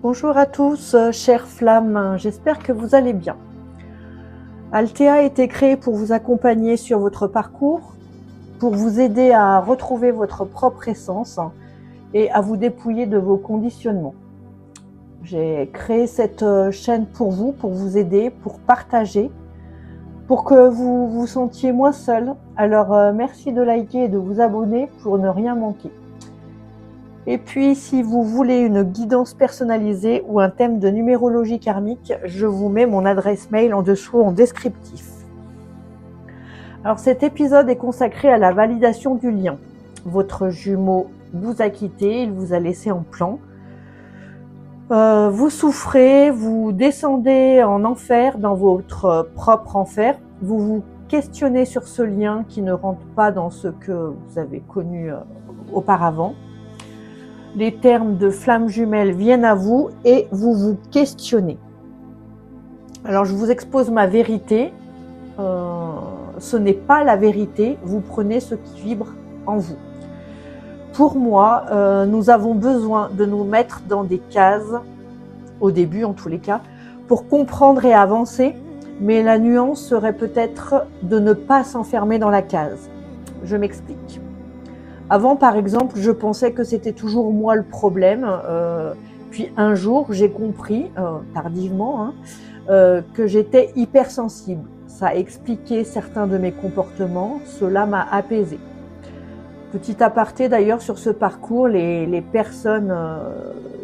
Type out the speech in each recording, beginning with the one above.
Bonjour à tous, chères flammes, j'espère que vous allez bien. Althea a été créée pour vous accompagner sur votre parcours, pour vous aider à retrouver votre propre essence et à vous dépouiller de vos conditionnements. J'ai créé cette chaîne pour vous aider, pour partager, pour que vous vous sentiez moins seul. Alors merci de liker et de vous abonner pour ne rien manquer. Et puis, si vous voulez une guidance personnalisée ou un thème de numérologie karmique, je vous mets mon adresse mail en dessous en descriptif. Alors, cet épisode est consacré à la validation du lien. Votre jumeau vous a quitté, il vous a laissé en plan. Vous souffrez, vous descendez en enfer, dans votre propre enfer. Vous vous questionnez sur ce lien qui ne rentre pas dans ce que vous avez connu auparavant. Les termes de flamme jumelle viennent à vous et vous vous questionnez. Alors je vous expose ma vérité. Ce n'est pas la vérité, vous prenez ce qui vibre en vous. Pour moi, nous avons besoin de nous mettre dans des cases, au début en tous les cas, pour comprendre et avancer, mais la nuance serait peut-être de ne pas s'enfermer dans la case. Je m'explique. Avant, par exemple, je pensais que c'était toujours moi le problème. Puis un jour, j'ai compris, tardivement, que j'étais hypersensible. Ça a expliqué certains de mes comportements. Cela m'a apaisée. Petit aparté d'ailleurs sur ce parcours, les personnes,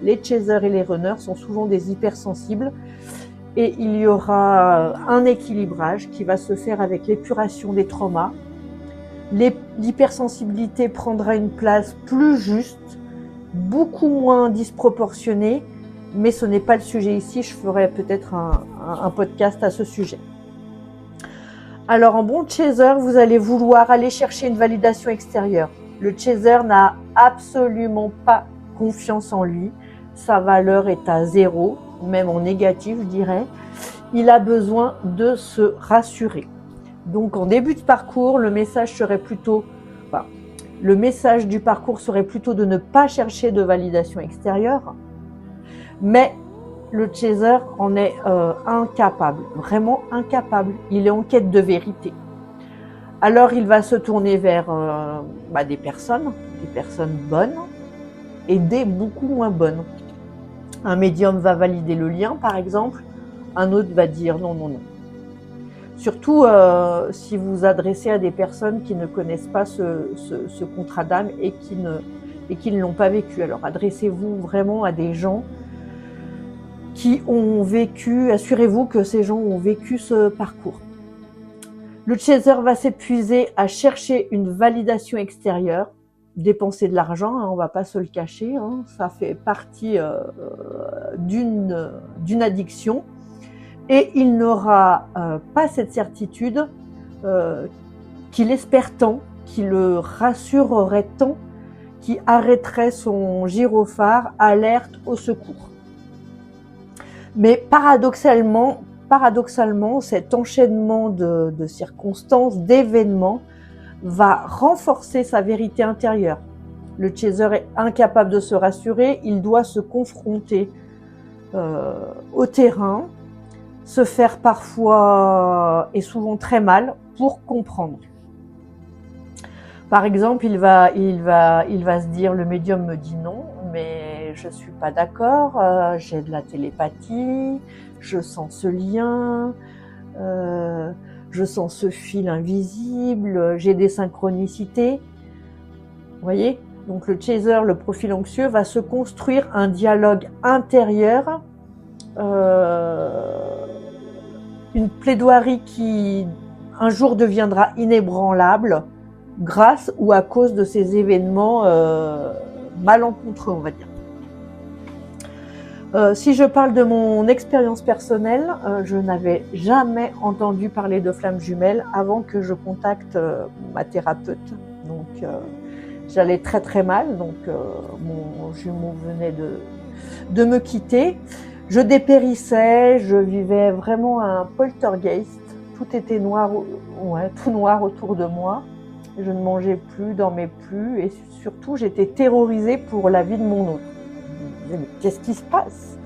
les chasers et les runners sont souvent des hypersensibles. Et il y aura un équilibrage qui va se faire avec l'épuration des traumas. L'hypersensibilité prendra une place plus juste, beaucoup moins disproportionnée, mais ce n'est pas le sujet ici, je ferai peut-être un podcast à ce sujet. Alors en bon chaser, vous allez vouloir aller chercher une validation extérieure. Le chaser n'a absolument pas confiance en lui, sa valeur est à 0, même en négatif je dirais. Il a besoin de se rassurer. Donc en début de parcours, le message du parcours serait plutôt de ne pas chercher de validation extérieure, mais le chaser en est incapable, vraiment incapable. Il est en quête de vérité. Alors il va se tourner vers des personnes bonnes et des beaucoup moins bonnes. Un médium va valider le lien par exemple, un autre va dire non. Surtout si vous vous adressez à des personnes qui ne connaissent pas ce contrat d'âme et qui ne l'ont pas vécu. Alors adressez-vous vraiment à des gens qui ont vécu, assurez-vous que ces gens ont vécu ce parcours. Le chaser va s'épuiser à chercher une validation extérieure, dépenser de l'argent, on ne va pas se le cacher, ça fait partie d'une addiction. Et il n'aura pas cette certitude qu'il espère tant, qui le rassurerait tant, qui arrêterait son gyrophare, alerte au secours. Mais paradoxalement, cet enchaînement de circonstances, d'événements, va renforcer sa vérité intérieure. Le chaser est incapable de se rassurer, il doit se confronter au terrain, se faire parfois et souvent très mal pour comprendre. Par exemple, il va se dire, le médium me dit non, mais je suis pas d'accord, j'ai de la télépathie, je sens ce lien, je sens ce fil invisible, j'ai des synchronicités. Vous voyez ? Donc le chaser, le profil anxieux, va se construire un dialogue intérieur, une plaidoirie qui un jour deviendra inébranlable grâce ou à cause de ces événements malencontreux, on va dire. Si je parle de mon expérience personnelle, je n'avais jamais entendu parler de flammes jumelles avant que je contacte ma thérapeute. Donc j'allais très très mal, donc mon jumeau venait de me quitter. Je dépérissais, je vivais vraiment un poltergeist. Tout était noir, tout noir autour de moi. Je ne mangeais plus, dormais plus et surtout j'étais terrorisée pour la vie de mon autre. Je me disais, mais qu'est-ce qui se passe ?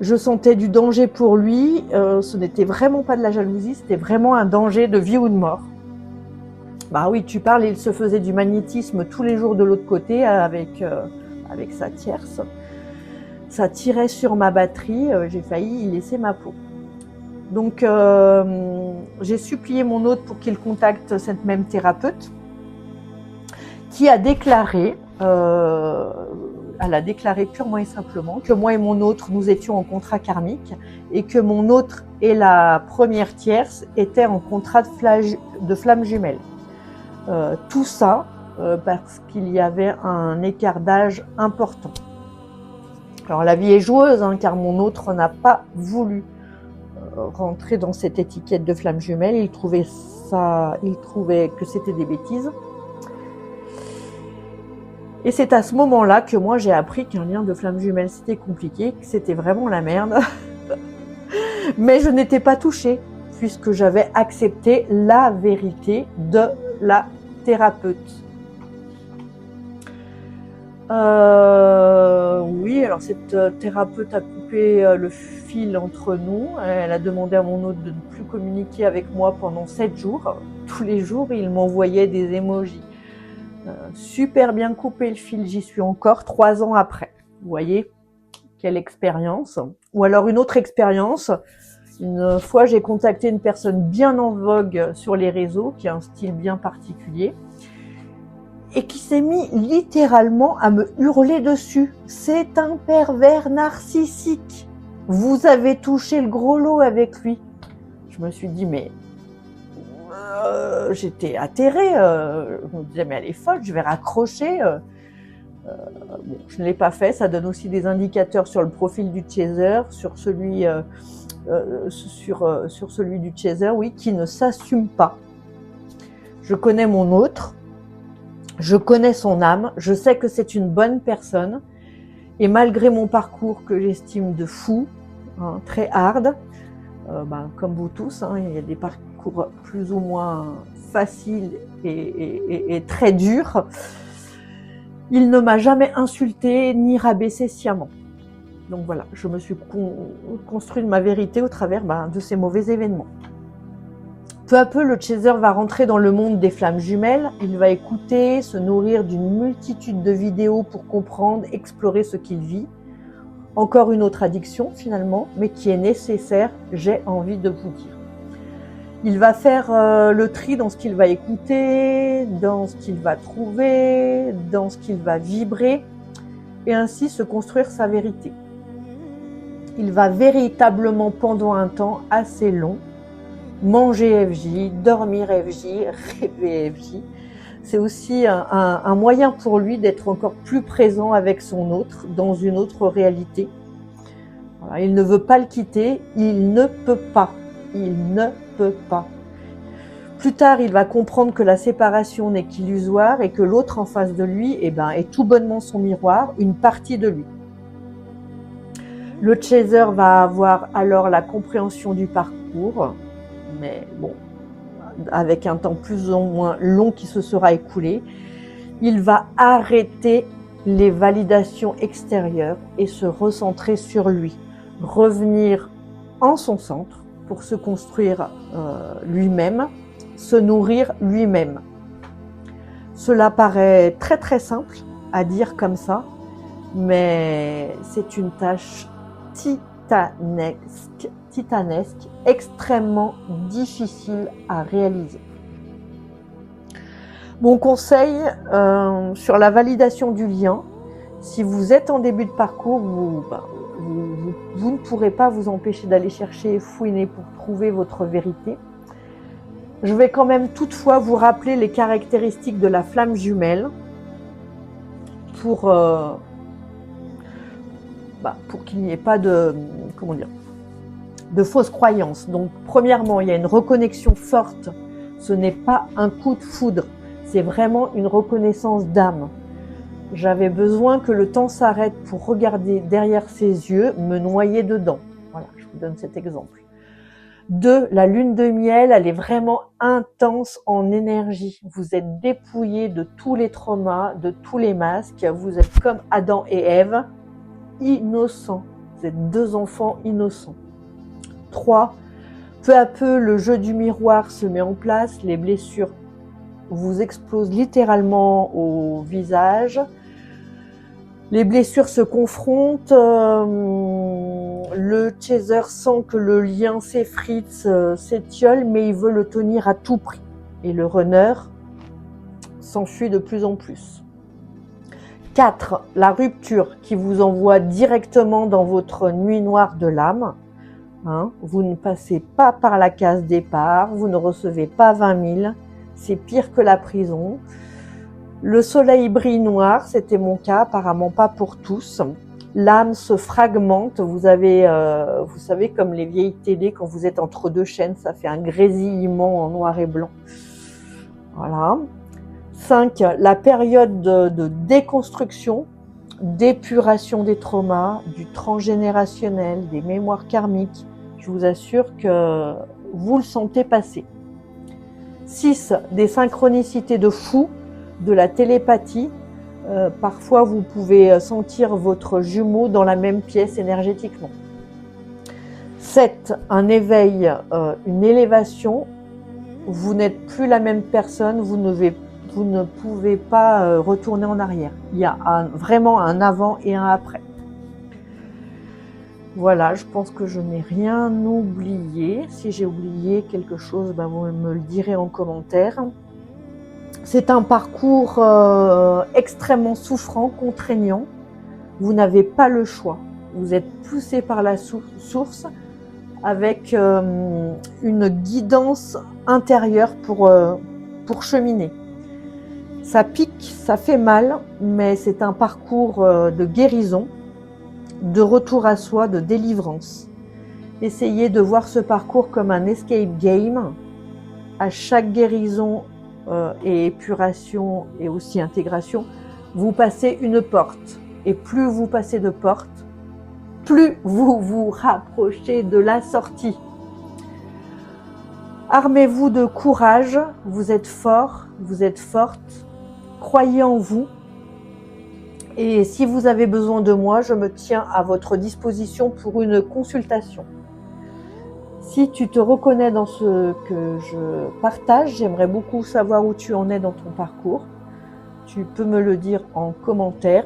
Je sentais du danger pour lui. Ce n'était vraiment pas de la jalousie, c'était vraiment un danger de vie ou de mort. Bah oui, tu parles, il se faisait du magnétisme tous les jours de l'autre côté avec sa tierce. Ça tirait sur ma batterie, j'ai failli y laisser ma peau. Donc j'ai supplié mon hôte pour qu'il contacte cette même thérapeute qui a déclaré, elle a déclaré purement et simplement que moi et mon autre, nous étions en contrat karmique et que mon autre et la première tierce étaient en contrat de flamme jumelle. Tout ça parce qu'il y avait un écart d'âge important. Alors la vie est joueuse, hein, car mon autre n'a pas voulu rentrer dans cette étiquette de flamme jumelle. Il trouvait que c'était des bêtises. Et c'est à ce moment-là que moi j'ai appris qu'un lien de flamme jumelle c'était compliqué, que c'était vraiment la merde. Mais je n'étais pas touchée puisque j'avais accepté la vérité de la thérapeute. Oui, alors cette thérapeute a coupé le fil entre nous. Elle a demandé à mon hôte de ne plus communiquer avec moi pendant 7 jours. Tous les jours, il m'envoyait des emojis. Super bien coupé le fil, j'y suis encore 3 ans après. Vous voyez, quelle expérience. Ou alors une autre expérience. Une fois, j'ai contacté une personne bien en vogue sur les réseaux, qui a un style bien particulier, et qui s'est mis littéralement à me hurler dessus. C'est un pervers narcissique. Vous avez touché le gros lot avec lui. Je me suis dit, mais j'étais atterrée. Je me disais, mais elle est folle, je vais raccrocher. Bon, je ne l'ai pas fait. Ça donne aussi des indicateurs sur le profil du chaser, sur celui du chaser, oui, qui ne s'assume pas. Je connais mon autre. Je connais son âme, je sais que c'est une bonne personne et malgré mon parcours que j'estime de fou, hein, très hard, comme vous tous, hein, il y a des parcours plus ou moins faciles et très durs, il ne m'a jamais insulté ni rabaissé sciemment. Donc voilà, je me suis construit ma vérité au travers de ces mauvais événements. Peu à peu, le chaser va rentrer dans le monde des flammes jumelles. Il va écouter, se nourrir d'une multitude de vidéos pour comprendre, explorer ce qu'il vit. Encore une autre addiction finalement, mais qui est nécessaire, j'ai envie de vous dire. Il va faire le tri dans ce qu'il va écouter, dans ce qu'il va trouver, dans ce qu'il va vibrer, et ainsi se construire sa vérité. Il va véritablement, pendant un temps assez long, manger FJ, dormir FJ, rêver FJ. C'est aussi un moyen pour lui d'être encore plus présent avec son autre, dans une autre réalité. Voilà, il ne veut pas le quitter, il ne peut pas. Il ne peut pas. Plus tard, il va comprendre que la séparation n'est qu'illusoire et que l'autre en face de lui est tout bonnement son miroir, une partie de lui. Le chaser va avoir alors la compréhension du parcours, mais bon, avec un temps plus ou moins long qui se sera écoulé, il va arrêter les validations extérieures et se recentrer sur lui, revenir en son centre pour se construire lui-même, se nourrir lui-même. Cela paraît très très simple à dire comme ça, mais c'est une tâche titanesque, extrêmement difficile à réaliser. Mon conseil sur la validation du lien, si vous êtes en début de parcours, vous ne pourrez pas vous empêcher d'aller chercher et fouiner pour trouver votre vérité. Je vais quand même toutefois vous rappeler les caractéristiques de la flamme jumelle pour qu'il n'y ait pas de fausses croyances. Donc, premièrement, il y a une reconnexion forte. Ce n'est pas un coup de foudre, c'est vraiment une reconnaissance d'âme. J'avais besoin que le temps s'arrête pour regarder derrière ses yeux, me noyer dedans. Voilà, je vous donne cet exemple. 2, la lune de miel, elle est vraiment intense en énergie. Vous êtes dépouillés de tous les traumas, de tous les masques. Vous êtes comme Adam et Ève, innocents. Vous êtes 2 enfants innocents. 3. Peu à peu, le jeu du miroir se met en place, les blessures vous explosent littéralement au visage. Les blessures se confrontent, le chaser sent que le lien s'effrite, s'étiole, mais il veut le tenir à tout prix. Et le runner s'enfuit de plus en plus. 4. La rupture qui vous envoie directement dans votre nuit noire de l'âme. Vous ne passez pas par la case départ, vous ne recevez pas 20 000, c'est pire que la prison. Le soleil brille noir, c'était mon cas, apparemment pas pour tous. L'âme se fragmente, vous savez, comme les vieilles télés, quand vous êtes entre 2 chaînes, ça fait un grésillement en noir et blanc. Voilà. 5. La période de déconstruction, d'épuration des traumas, du transgénérationnel, des mémoires karmiques. Je vous assure que vous le sentez passer. 6. Des synchronicités de fou, de la télépathie. Parfois, vous pouvez sentir votre jumeau dans la même pièce énergétiquement. 7. Un éveil, une élévation. Vous n'êtes plus la même personne, vous ne pouvez pas retourner en arrière. Il y a vraiment un avant et un après. Voilà, je pense que je n'ai rien oublié. Si j'ai oublié quelque chose, vous me le direz en commentaire. C'est un parcours extrêmement souffrant, contraignant. Vous n'avez pas le choix. Vous êtes poussé par la source avec une guidance intérieure pour cheminer. Ça pique, ça fait mal, mais c'est un parcours de guérison, de retour à soi, de délivrance. Essayez de voir ce parcours comme un escape game. À chaque guérison et épuration et aussi intégration, vous passez une porte. Et plus vous passez de portes, plus vous vous rapprochez de la sortie. Armez-vous de courage, vous êtes fort, vous êtes forte, croyez en vous. Et si vous avez besoin de moi, je me tiens à votre disposition pour une consultation. Si tu te reconnais dans ce que je partage, j'aimerais beaucoup savoir où tu en es dans ton parcours. Tu peux me le dire en commentaire.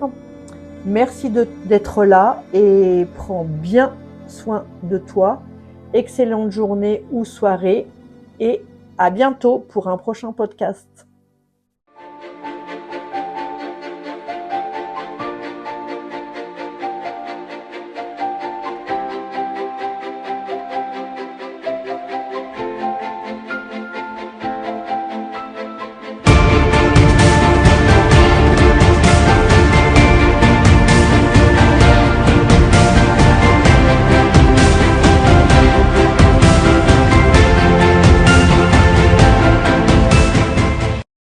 Merci d'être là et prends bien soin de toi. Excellente journée ou soirée et à bientôt pour un prochain podcast.